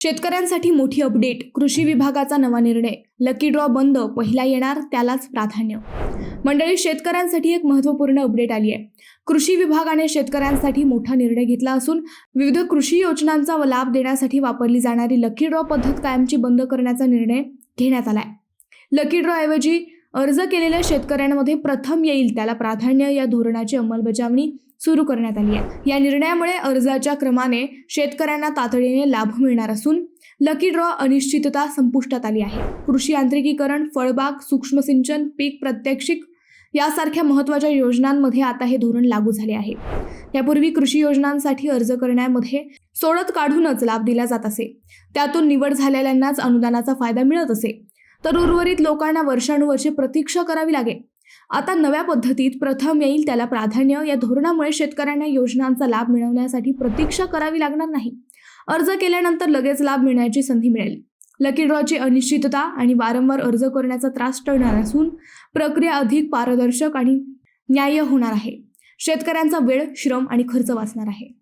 शेतकऱ्यांसाठी मोठी अपडेट. कृषी विभागाचा नवा निर्णय. लकी ड्रॉ बंद. पहिला येणार त्यालाच प्राधान्य. मंडळी, शेतकऱ्यांसाठी एक महत्त्वपूर्ण अपडेट आली आहे. कृषी विभागाने शेतकऱ्यांसाठी मोठा निर्णय घेतला असून विविध कृषी योजनांचा लाभ देण्यासाठी वापरली जाणारी लकी ड्रॉ पद्धत कायमची बंद करण्याचा निर्णय घेण्यात आला आहे. लकी ड्रॉ ऐवजी अर्ज केलेल्या शेतकऱ्यांमध्ये प्रथम येईल त्याला प्राधान्य या धोरणाची अंमलबजावणी सुरू करण्यात आली आहे. या निर्णयामुळे अर्जाच्या क्रमाने शेतकऱ्यांना तातडीने लाभ मिळणार असून लकी ड्रॉ अनिश्चितता संपुष्टात आली आहे. कृषी यांत्रिकीकरण, फळबाग, सूक्ष्म सिंचन, पीक प्रात्यक्षिक यासारख्या महत्त्वाच्या योजनांमध्ये आता हे धोरण लागू झाले आहे. यापूर्वी कृषी योजनांसाठी अर्ज करण्यामध्ये सोडत काढूनच लाभ दिला जात असे. त्यातून निवड झालेल्यांनाच अनुदानाचा फायदा मिळत असे, तर उर्वरित लोकांना वर्षानुवर्षे प्रतीक्षा करावी लागे. आता नव्या पद्धतीत प्रथम येईल त्याला प्राधान्य या धोरणामुळे शेतकऱ्यांना योजनांचा लाभ मिळवण्यासाठी प्रतीक्षा करावी लागणार नाही. अर्ज केल्यानंतर लगेच लाभ मिळण्याची संधी मिळेल. लकी ड्रॉची अनिश्चितता आणि वारंवार अर्ज करण्याचा त्रास टळणार असून प्रक्रिया अधिक पारदर्शक आणि न्याय्य होणार आहे. शेतकऱ्यांचा वेळ, श्रम आणि खर्च वाचणार आहे.